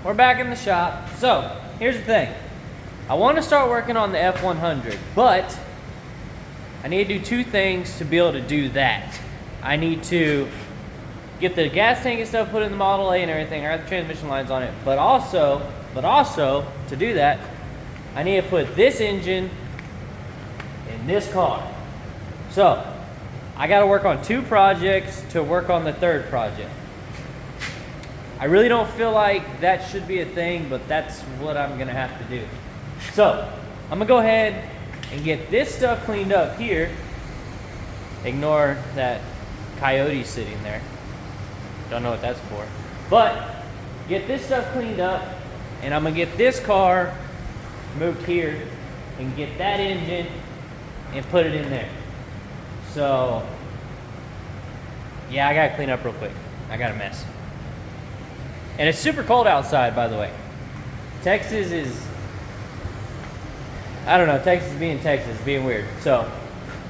we're back in the shop. So, here's the thing. I want to start working on the F100, but I need to do two things to be able to do that. I need to get the gas tank and stuff put in the Model A and everything. I got the transmission lines on it, but also to do that, I need to put this engine in this car. So, I got to work on two projects to work on the third project. I really don't feel like that should be a thing, but that's what I'm gonna have to do. So, I'm gonna go ahead and get this stuff cleaned up here. Ignore that coyote sitting there. Don't know what that's for. But, get this stuff cleaned up, and I'm gonna get this car moved here, and get that engine, and put it in there. So, yeah, I gotta clean up real quick. I got a mess. And it's super cold outside, by the way. Texas is, I don't know, Texas being Texas, being weird. So,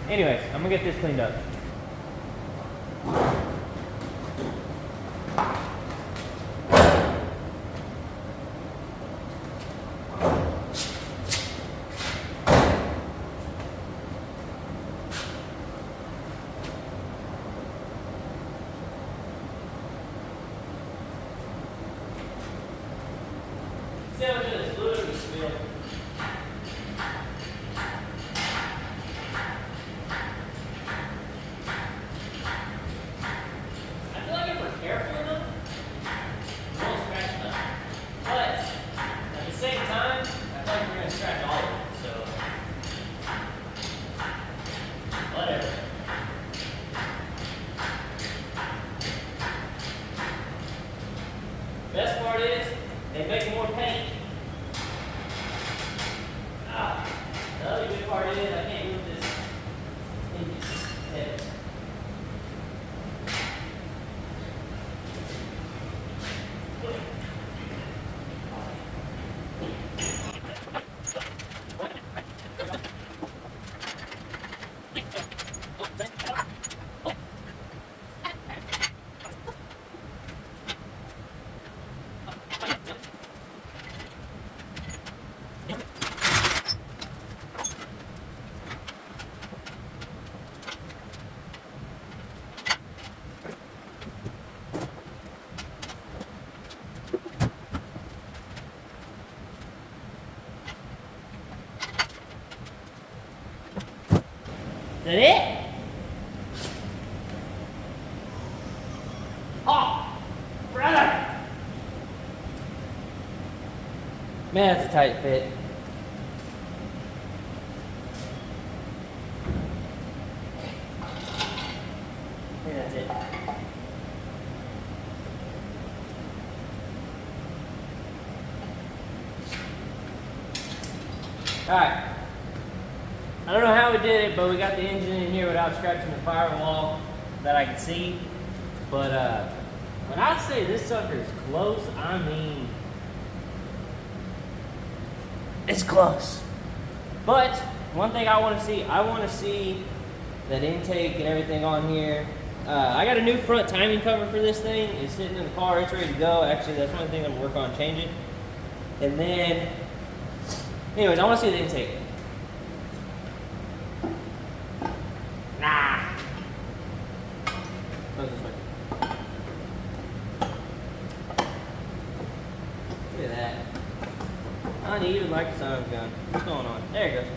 anyways, I'm gonna get this cleaned up. See how much of this fluid we spilled? I feel like if we're careful enough, we won't scratch enough. But at the same time, I feel like we're gonna scratch all of it. So whatever. Best part is they make more paint. The other good part is I can't move this engine head. Is that it? Oh, brother! Man, that's a tight fit. I think that's it. Alright. I don't know how we did it, but we got the engine in here without scratching the firewall that I can see. But when I say this sucker is close, I mean it's close. But one thing I want to see, that intake and everything on here. I got a new front timing cover for this thing. It's sitting in the car, it's ready to go. Actually, that's one thing I'm gonna work on changing. And then, anyways, I want to see the intake. Nah. Goes this way. Look at that. I don't even like the sound of the gun. What's going on? There it goes.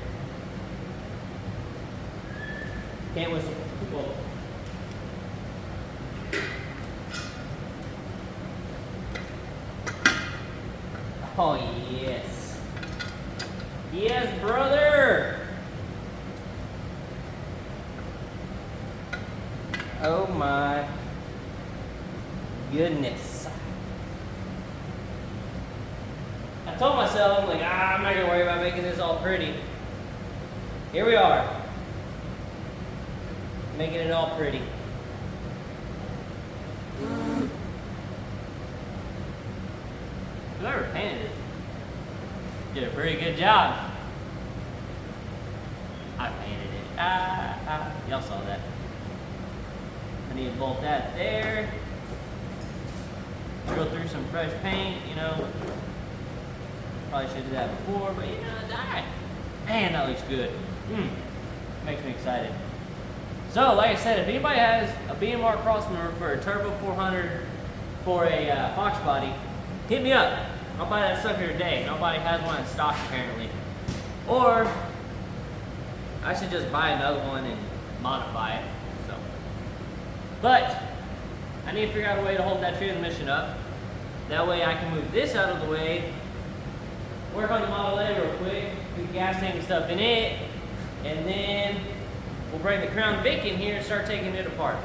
Can't whistle. Whoa. Oh, yes. Yes, brother. Oh my goodness. I told myself, I'm like, I'm not gonna worry about making this all pretty. Here we are. Making it all pretty. Whoever painted it did a pretty good job. I painted it. Y'all saw that. I need to bolt that there. Go through some fresh paint, you know. Probably should do that before, but you know, it's alright. Man, that looks good. Makes me excited. So, like I said, if anybody has a BMR crossmember for a Turbo 400 for a Fox body, hit me up. I'll buy that stuff here today. Nobody has one in stock apparently. Or I should just buy another one and modify it. So, but I need to figure out a way to hold that transmission up. That way I can move this out of the way, work on the Model A real quick, put the gas tank and stuff in it, and then we'll bring the Crown Vic in here and start taking it apart.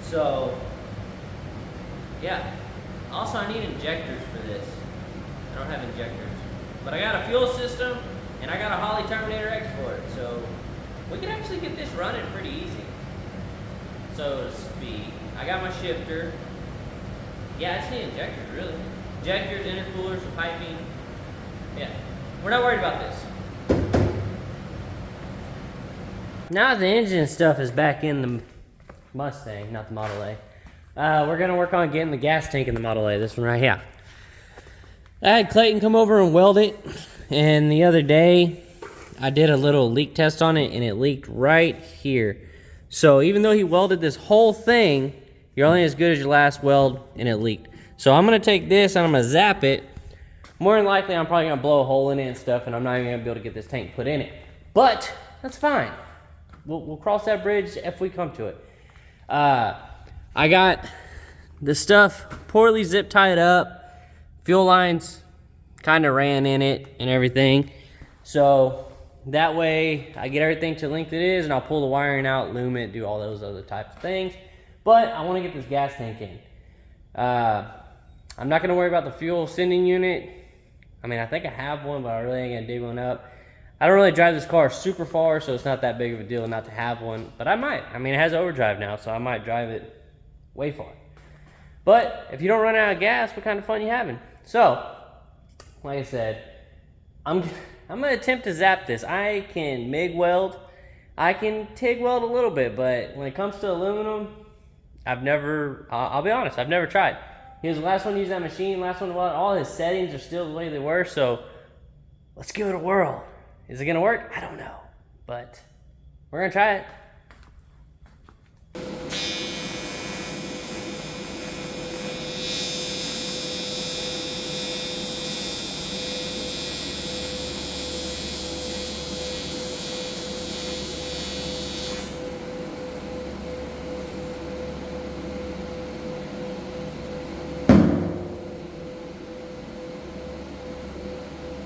So, yeah. Also, I need injectors for this. I don't have injectors. But I got a fuel system, and I got a Holley Terminator X for it. So, we can actually get this running pretty easy, so to speak. I got my shifter. Yeah, I just need injectors, really. Injectors, intercoolers, the piping. Yeah, we're not worried about this. Now the engine stuff is back in the Mustang, not the Model A. We're gonna work on getting the gas tank in the Model A, this one right here. I had Clayton come over and weld it, and the other day I did a little leak test on it and it leaked right here. So even though he welded this whole thing, you're only as good as your last weld, and it leaked. So I'm gonna take this and I'm gonna zap it. More than likely I'm probably gonna blow a hole in it and stuff, and I'm not even gonna be able to get this tank put in it. But that's fine. We'll cross that bridge if we come to it. I got the stuff poorly zip tied up. Fuel lines kind of ran in it and everything. So that way I get everything to the length it is, and I'll pull the wiring out, loom it, do all those other types of things. But I want to get this gas tank in. I'm not going to worry about the fuel sending unit. I mean, I think I have one, but I really ain't going to dig one up. I don't really drive this car super far, so it's not that big of a deal not to have one. But I might. I mean, it has overdrive now, so I might drive it way far. But if you don't run out of gas, what kind of fun you having? So, like I said, I'm going to attempt to zap this. I can MIG weld. I can TIG weld a little bit, but when it comes to aluminum, I'll be honest, I've never tried. He was the last one to use that machine, last one to weld. All his settings are still the way they were, so let's give it a whirl. Is it gonna work? I don't know, but we're gonna try it.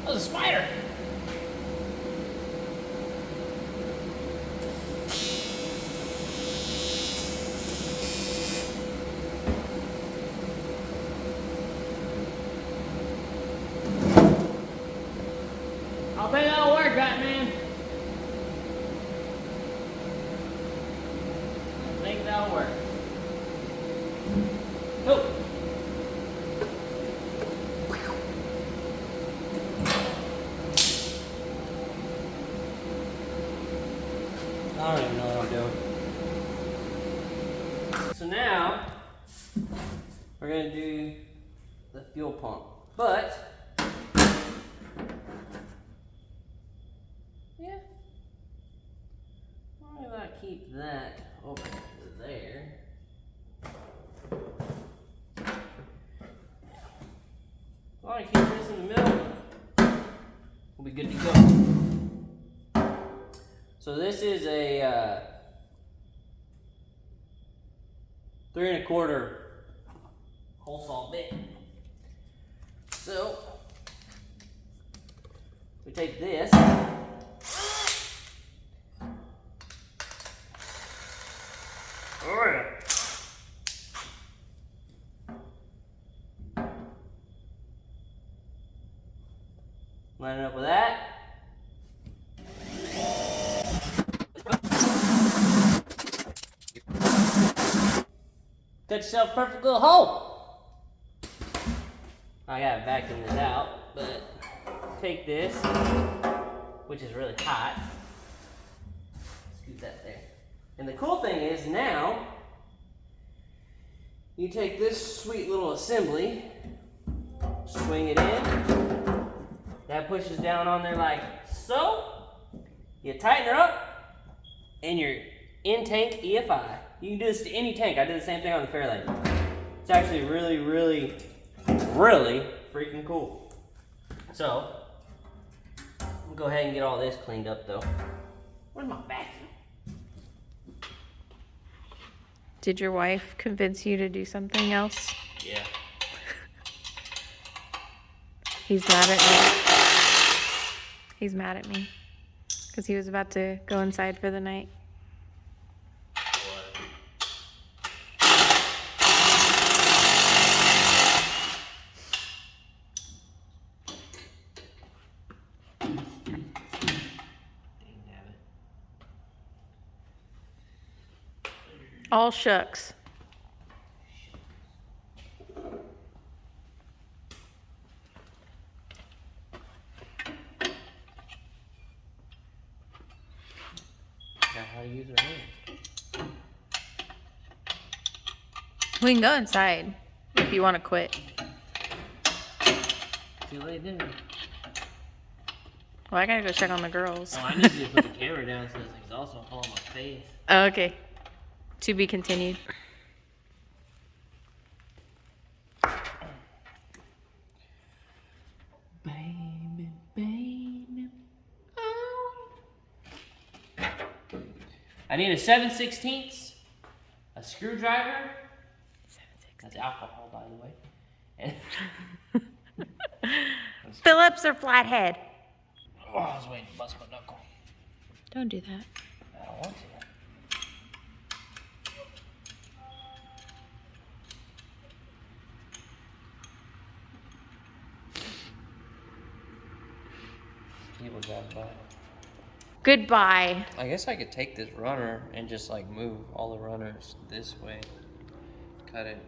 Oh, the spider! I think that'll work, Batman. I think that'll work. Oh! I don't even know what I'm doing. So now, we're gonna do the fuel pump. But, yeah, why don't I keep that over there? Why don't I keep this in the middle? We'll be good to go. So this is a 3 1/4 hole saw bit. So we take this. Oh yeah. Line it up with that. Cut yourself a perfect little hole. I gotta vacuum this out, but take this, which is really hot. Scoot that there. And the cool thing is now, you take this sweet little assembly, swing it in, that pushes down on there like so, you tighten her up, and your in-tank EFI. You can do this to any tank. I did the same thing on the Fairlane. It's actually really, really, really freaking cool. So, I'm gonna go ahead and get all this cleaned up though. Where's my vacuum? Did your wife convince you to do something else? Yeah. He's mad at me. He's mad at me. Because he was about to go inside for the night. All shucks. Now how to use her hand. We can go inside if you want to quit. Too late there. Well, I gotta go check on the girls. Oh, I need you to put the camera down so this exhaust don't fall on my face. Oh, okay. To be continued. Baby, baby. Oh. I need a 7/16, a screwdriver. That's alcohol, by the way. And Phillips or flathead? oh, I was waiting to bust my knuckle. Don't do that. I don't want to. People drive by. Goodbye. I guess I could take this runner and just like move all the runners this way. Cut it.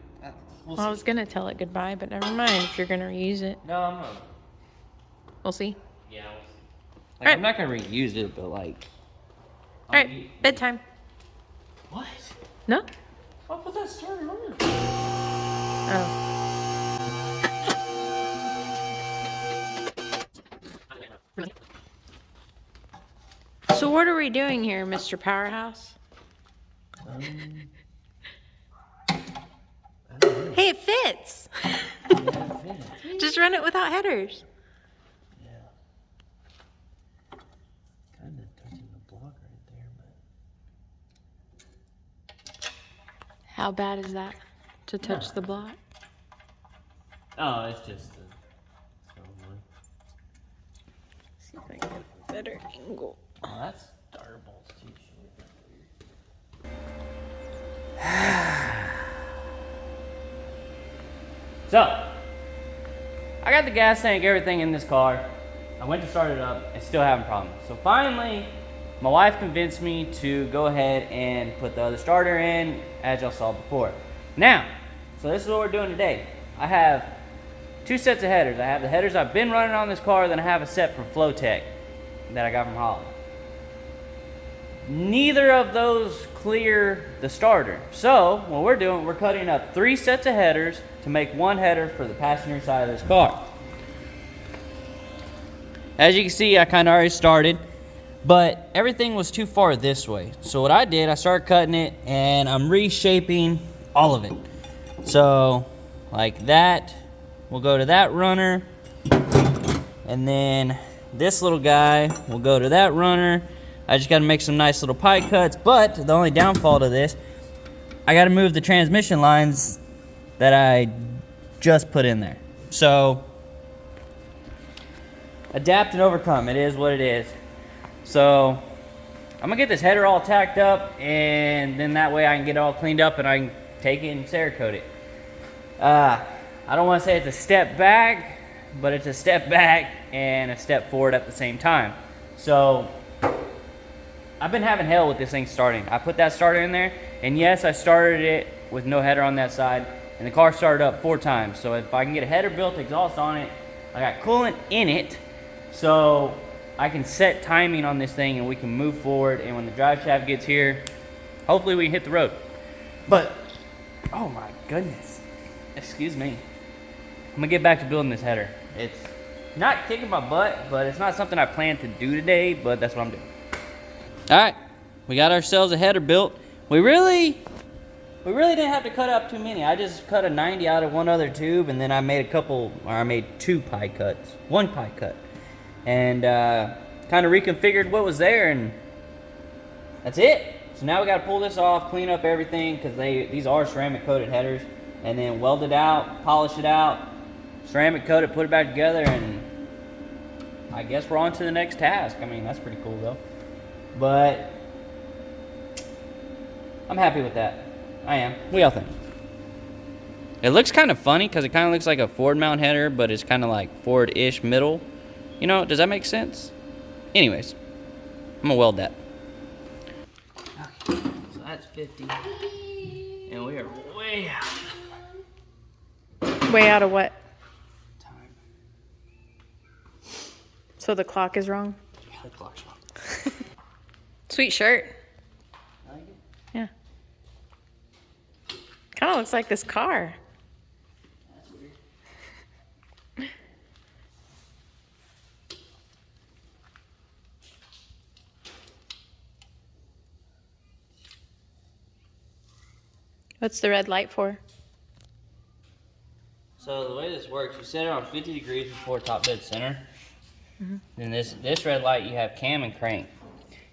We'll Well, I see. was gonna tell it goodbye, but never mind if you're gonna reuse it. No, I'm not. We'll see. Yeah, we'll see. Like, Alright. I'm not gonna reuse it, but like. Alright, bedtime. What? No? I'll put that starter on. Oh. So what are we doing here, Mr. Powerhouse? Hey, it fits. Just run it without headers. Yeah. Kind of touching the block right there, but. How bad is that to touch the block? Oh, it's just. See if I can get a better angle. Oh, that's starter bolts too short. So, I got the gas tank, everything in this car. I went to start it up and still having problems. So finally, my wife convinced me to go ahead and put the other starter in, as y'all saw before. Now, so this is what we're doing today. I have two sets of headers. I have the headers I've been running on this car, then I have a set from Flowtech that I got from Holland. Neither of those clear the starter. So what we're doing, we're cutting up 3 sets of headers to make one header for the passenger side of this car. As you can see, I kind of already started, but everything was too far this way. So what I did, I started cutting it and I'm reshaping all of it. So like that will go to that runner, and then this little guy will go to that runner. I just got to make some nice little pie cuts, but the only downfall to this, I got to move the transmission lines that I just put in there. So, adapt and overcome. It is what it is. So, I'm going to get this header all tacked up, and then that way I can get it all cleaned up and I can take it and Cerakote it. I don't want to say it's a step back, but it's a step back and a step forward at the same time. So, I've been having hell with this thing starting. I put that starter in there, and yes, I started it with no header on that side, and the car started up 4 times. So if I can get a header built exhaust on it, I got coolant in it, so I can set timing on this thing and we can move forward, and when the drive shaft gets here, hopefully we can hit the road. But, oh my goodness. Excuse me. I'm gonna get back to building this header. It's not kicking my butt, but it's not something I plan to do today, but that's what I'm doing. All right, we got ourselves a header built. We really didn't have to cut up too many. I just cut a 90 out of one other tube, and then I made two pie cuts, one pie cut, and kind of reconfigured what was there, and that's it. So now we got to pull this off, clean up everything, because these are ceramic coated headers, and then weld it out, polish it out, ceramic coat it, put it back together, and I guess we're on to the next task. I mean, that's pretty cool though. But I'm happy with that. I am. What y'all think? It looks kind of funny because it kind of looks like a forward mount header, but it's kind of like forward-ish middle. You know, does that make sense? Anyways, I'm gonna weld that. Okay, so that's 50. And we are way out. Way out of what? Time. So the clock is wrong? Yeah, the clock's wrong. Sweet shirt. I like it. Yeah. Kind of looks like this car. That's weird. What's the red light for? So the way this works, you set it on 50 degrees before top dead center. Then this red light, you have cam and crank.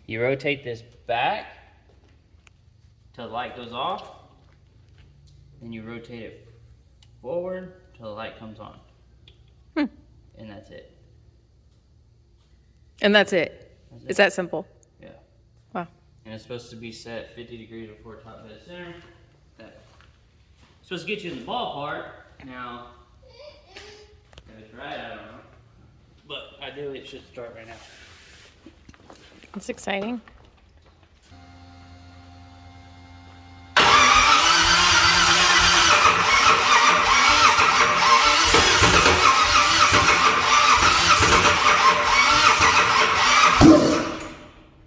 You rotate this back till the light goes off. Then you rotate it forward till the light comes on. And that's it. And that's it. That's it. It's that simple. Yeah. Wow. And it's supposed to be set 50 degrees before top dead center. That. It's supposed to get you in the ballpark. Now, if it's right, I don't know. But ideally, it should start right now. That's exciting.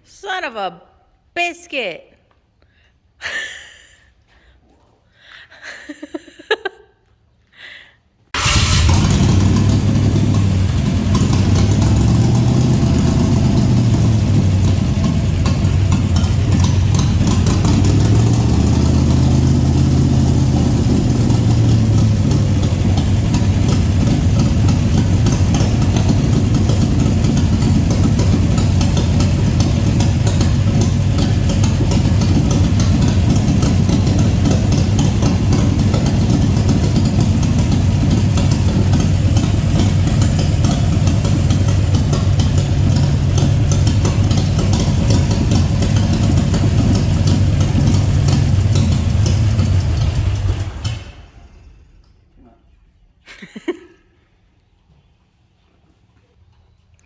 Son of a biscuit.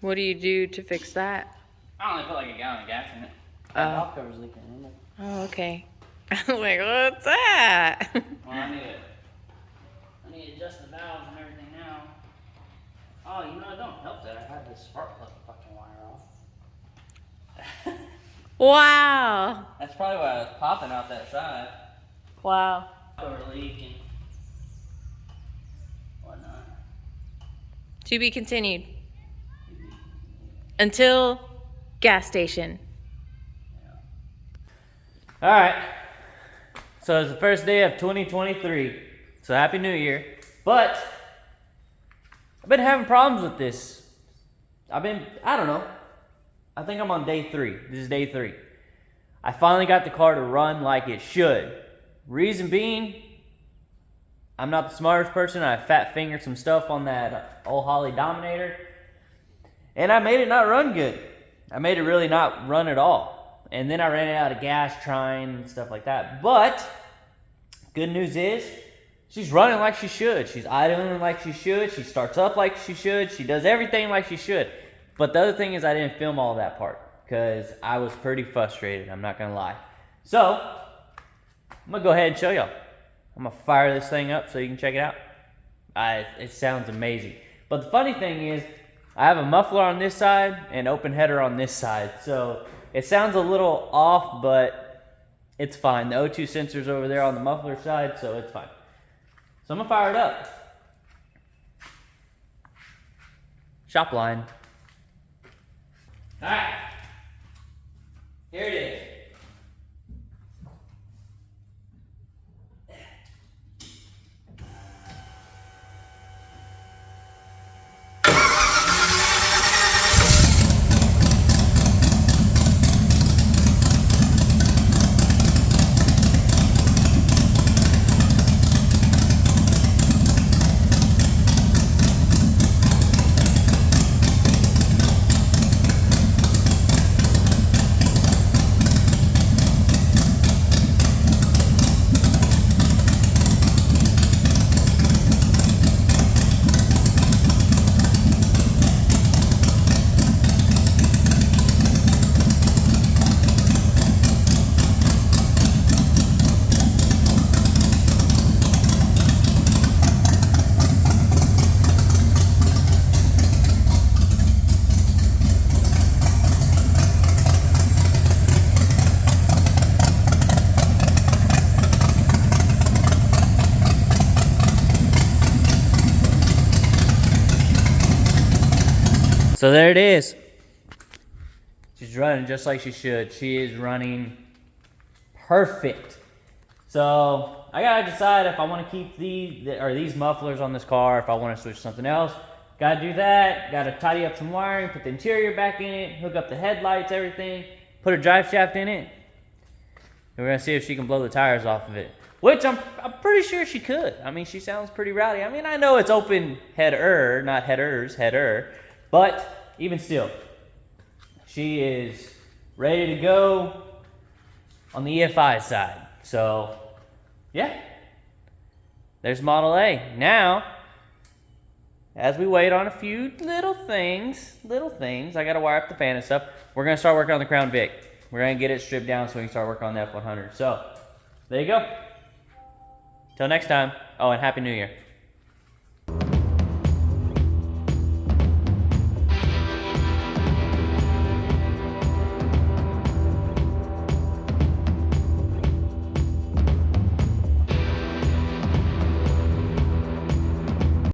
What do you do to fix that? I only put like a gallon of gas in it. That valve cover's leaking, remember? Oh, okay. I'm like, what's that? Well, I need to adjust the valves and everything now. Oh, you know, it don't help that I had this spark plug fucking wire off. Wow. That's probably why I was popping out that side. Wow. Cover leak and whatnot. To be continued. Until gas station. All right. So it's the first day of 2023. So Happy New Year. But I've been having problems with this. I don't know. I think I'm on day 3. This is day 3. I finally got the car to run like it should. Reason being, I'm not the smartest person. I fat fingered some stuff on that old Holly Dominator. And I made it not run good. I made it really not run at all. And then I ran out of gas trying and stuff like that. But good news is she's running like she should. She's idling like she should. She starts up like she should. She does everything like she should. But the other thing is I didn't film all that part because I was pretty frustrated. I'm not going to lie. So I'm going to go ahead and show y'all. I'm going to fire this thing up so you can check it out. It sounds amazing. But the funny thing is I have a muffler on this side and open header on this side. So it sounds a little off, but it's fine. The O2 sensor's over there on the muffler side, so it's fine. So I'm gonna fire it up. Shop line. All right. Here it is. So there it is. She's running just like she should. She is running perfect. So I gotta decide if I want to keep these mufflers on this car, if I want to switch to something else. Gotta do that. Gotta tidy up some wiring, put the interior back in it, hook up the headlights, everything, put a drive shaft in it. And we're gonna see if she can blow the tires off of it. Which I'm pretty sure she could. I mean, she sounds pretty rowdy. I mean, I know it's open header, not headers, header. But even still, she is ready to go on the EFI side. So, yeah, there's Model A. Now, as we wait on a few little things, I got to wire up the fan and stuff. We're going to start working on the Crown Vic. We're going to get it stripped down so we can start working on the F100. So, there you go. Till next time. Oh, and Happy New Year.